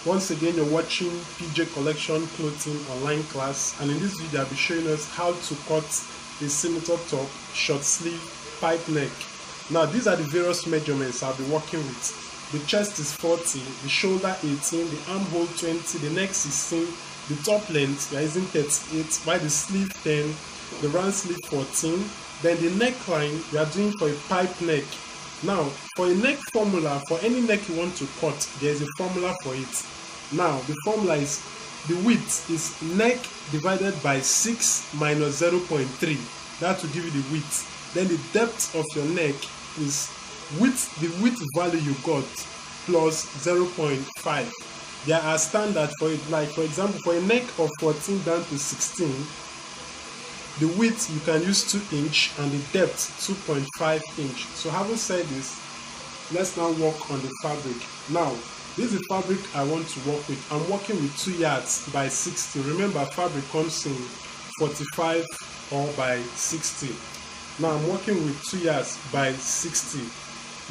Once again, you're watching PJ Collection Clothing online class, and in this video I'll be showing us how to cut a senator top, short sleeve, pipe neck. Now these are the various measurements I'll be working with. The chest is 40, the shoulder 18, the armhole 20, the neck 16, the top length we are using 38, while the sleeve 10, the round sleeve 14, then the neckline we are doing for a pipe neck. Now for a neck formula, for any neck you want to cut, there is a formula for it. Now the formula is, the width is neck divided by 6 minus 0.3. That will give you the width. Then the depth of your neck is the width value you got plus 0.5. There are standards for it, like for example for a neck of 14 down to 16, the width you can use 2 inch and the depth 2.5 inch. So having said this, let's now work on the fabric. Now this is the fabric I want to work with. I'm working with 2 yards by 60. Remember, fabric comes in 45 or by 60. Now I'm working with 2 yards by 60.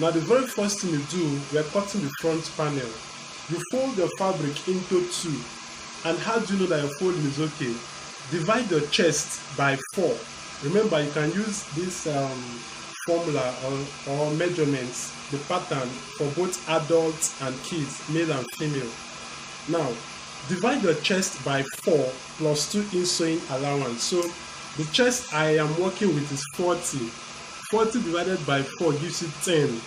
Now the very first thing you do, we are cutting the front panel. You fold your fabric into 2. And how do you know that your folding is okay? Divide your chest by 4. Remember, you can use this formula or measurements, the pattern for both adults and kids, male and female. Now divide your chest by 4 plus 2 inch sewing allowance. So the chest I am working with is 40. 40 divided by 4 gives you 10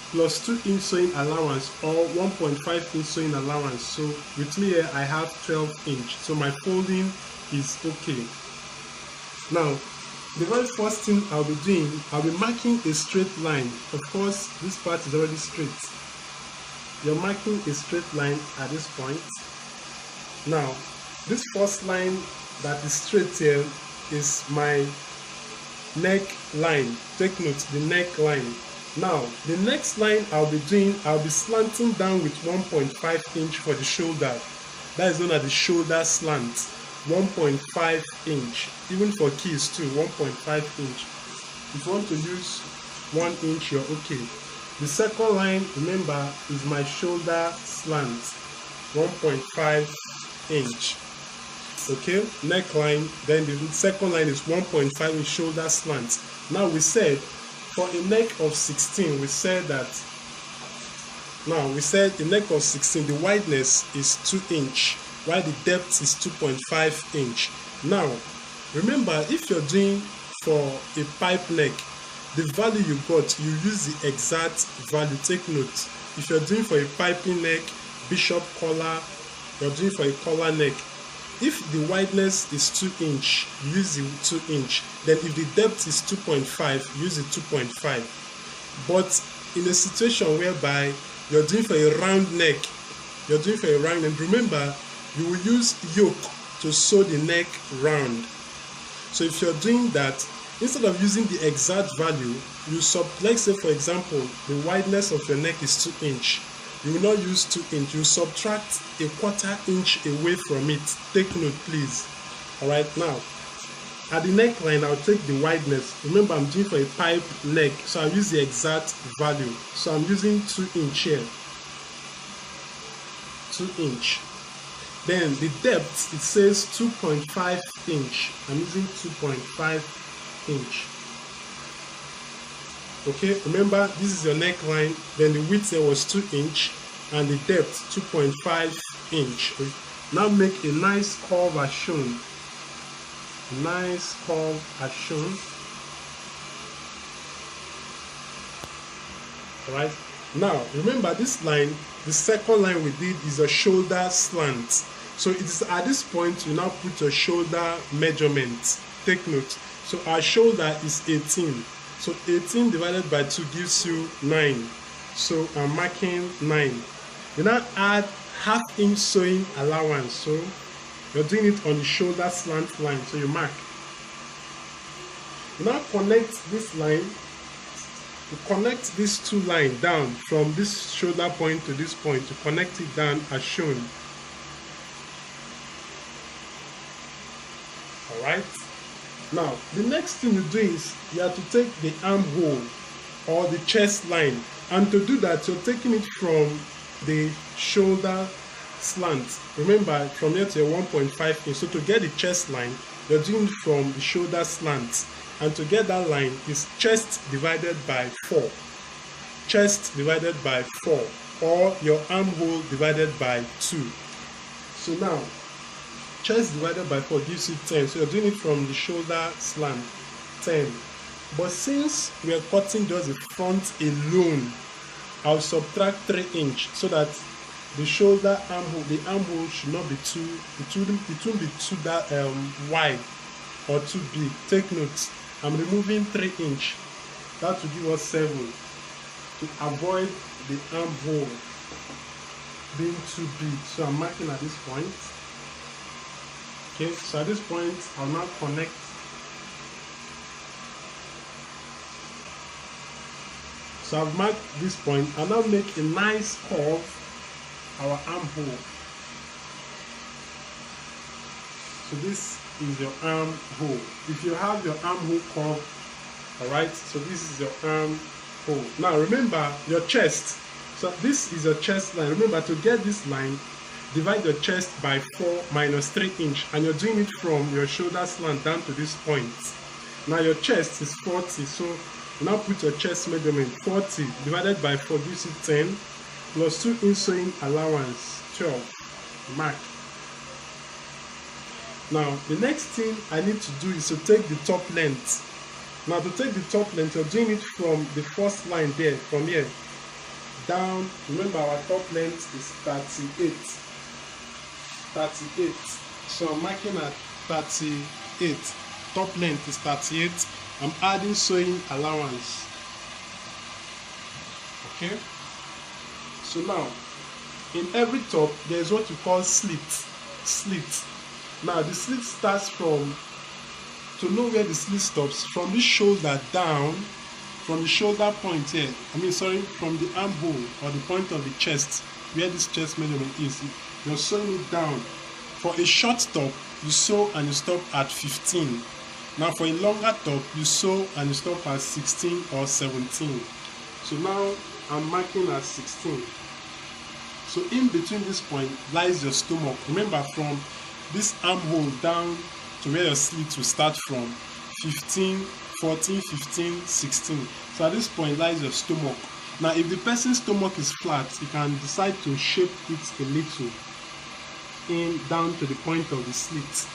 plus 2 inch sewing allowance or 1.5 inch sewing allowance. So with me here I have 12 inch. So my folding is okay. Now the very first thing I'll be doing, I'll be marking a straight line. Of course, this part is already straight. You're marking a straight line at this point. Now, this first line that is straight here is my neck line. Take note, the neck line. Now, the next line I'll be slanting down with 1.5 inch for the shoulder. That is known as the shoulder slant. 1.5 inch, even for keys too, 1.5 inch. If you want to use 1 inch, you're okay. The second line, remember, is my shoulder slant, 1.5 inch. Okay, neckline, then the second line is 1.5 inch shoulder slant. Now we said for a neck of 16, we said a neck of 16, the wideness is 2 inch. While the depth is 2.5 inch. Now, remember, if you're doing for a pipe neck, the value you got, you use the exact value. Take note. If you're doing for a piping neck, bishop collar, you're doing for a collar neck, if the wideness is 2 inch, use the 2 inch. Then if the depth is 2.5, use the 2.5. But in a situation whereby you're doing for a round neck, remember, you will use yoke to sew the neck round. So if you're doing that, instead of using the exact value, let's say for example, the wideness of your neck is 2 inch. You will not use 2 inch. You subtract a 1/4 inch away from it. Take note, please. Alright, now, at the neckline, I'll take the wideness. Remember, I'm doing for a pipe neck, so I'll use the exact value. So I'm using 2 inch here. 2 inch. Then the depth, it says 2.5 inch. I'm using 2.5 inch. Okay, remember this is your neckline. Then the width there was 2 inch and the depth 2.5 inch. Now make a nice curve as shown. Nice curve as shown. Alright. Now remember this line, the second line we did is a shoulder slant. So it is at this point you now put your shoulder measurement. Take note. So our shoulder is 18. So 18 divided by 2 gives you 9. So I'm marking 9. You now add 1/2 inch sewing allowance. So you're doing it on the shoulder slant line. So you mark. You now connect this line. You connect these 2 lines down from this shoulder point to this point. You connect it down as shown. Alright. Now, the next thing you do is you have to take the armhole or the chest line, and to do that, you're taking it from the shoulder slant. Remember, from here to your 1.5 inch. So to get the chest line, you're doing it from the shoulder slant. And to get that line is chest divided by 4. Chest divided by 4. Or your armhole divided by 2. So now, chest divided by 4 gives you 10. So you're doing it from the shoulder slant, 10. But since we are cutting just the front alone, I'll subtract 3 inch so that the shoulder armhole, the armhole should not be too, it won't be too that wide or too big. Take note, I'm removing 3 inch. That will give us 7 to avoid the armhole being too big. So I'm marking at this point. Okay, so at this point, I'll now connect. So I've marked this point. I'll now make a nice curve, our armhole. So this is your armhole. If you have your armhole curve, alright, so this is your armhole. Now remember your chest. So this is your chest line. Remember, to get this line, divide your chest by 4 minus 3 inch, and you're doing it from your shoulder slant down to this point. Now your chest is 40, so now put your chest measurement. 40 divided by 4 gives you 10, plus 2 in sewing allowance, 12. Mark. Now the next thing I need to do is to take the top length. Now to take the top length, you're doing it from the first line there, from here down. Remember, our top length is 38. 38. So I'm marking at 38. Top length is 38. I'm adding sewing allowance. Okay. So now, in every top, there is what we call slit. Slit. Now the slit starts from, to know where the slit stops, from the shoulder down, from the shoulder point here. From the armhole or the point of the chest, where this chest measurement is. You're sewing it down. For a short top, you sew and you stop at 15. Now for a longer top, you sew and you stop at 16 or 17. So now I'm marking at 16. So in between this point lies your stomach. Remember, from this armhole down to where your slit will start from, 15, 14, 15, 16. So at this point lies your stomach. Now if the person's stomach is flat, you can decide to shape it a little in down to the point of the slit.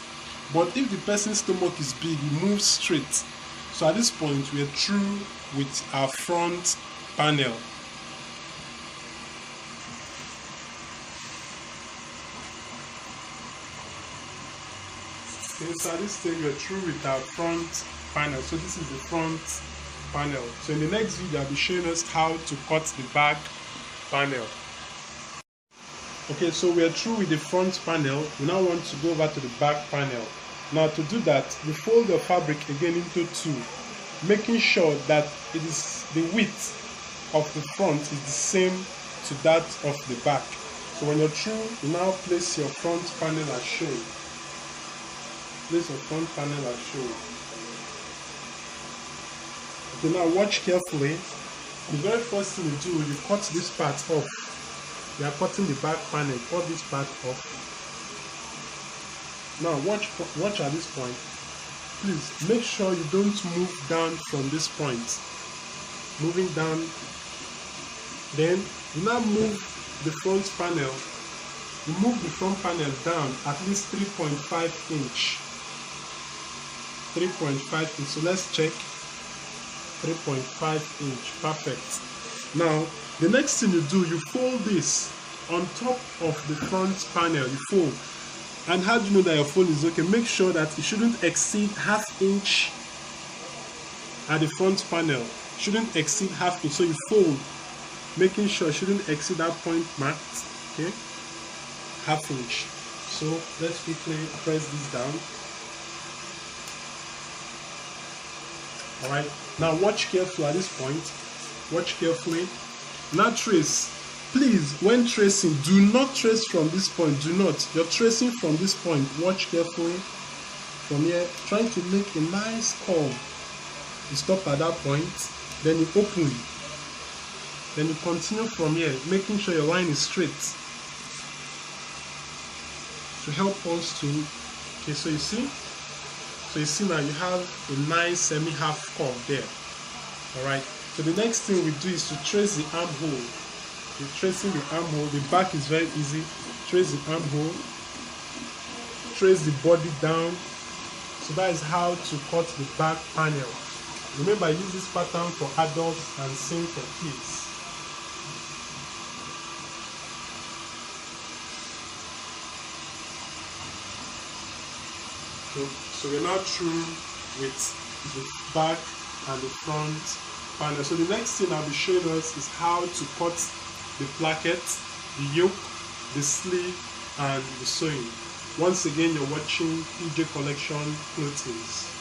But if the person's stomach is big, you move straight. So at this point we are through with our front panel. Okay, so at this stage we are through with our front panel. So this is the front panel. So in the next video I'll be showing us how to cut the back panel. Okay, so we are through with the front panel. We now want to go over to the back panel. Now to do that, we fold the fabric again into 2, making sure that it is the width of the front is the same to that of the back. So when you're through, you now place your front panel as shown. Place your front panel as shown. Okay, now watch carefully. The very first thing you do, you cut this part off. We are cutting the back panel, cut this part off. Now watch at this point. Please make sure you don't move down from this point. Moving down. Then you now move the front panel. You move the front panel down at least 3.5 inch. 3.5 inch. So let's check. 3.5 inch. Perfect. Now the next thing you do, you fold this on top of the front panel. You fold. And how do you know that your fold is okay? Make sure that it shouldn't exceed ½ inch at the front panel. Shouldn't exceed ½ inch. So you fold, making sure it shouldn't exceed that point marked. Okay, ½ inch. So let's quickly press this down. Alright, now watch carefully at this point. Watch carefully. Now trace. Please, when tracing, do not trace from this point. Do not. You're tracing from this point. Watch carefully. From here, trying to make a nice curve. You stop at that point, then you open. Then you continue from here, making sure your line is straight. to help us to, okay, so you see now you have a nice semi-half curve there. Alright, so the next thing we do is to trace the armhole. We're tracing the armhole. The back is very easy. Trace the armhole, trace the body down. So that is how to cut the back panel. Remember, I use this pattern for adults and same for kids. So we're now through with the back and the front panel. So the next thing I'll be showing us is how to cut the placket, the yoke, the sleeve, and the sewing. Once again, you're watching PJ Collection Clothings.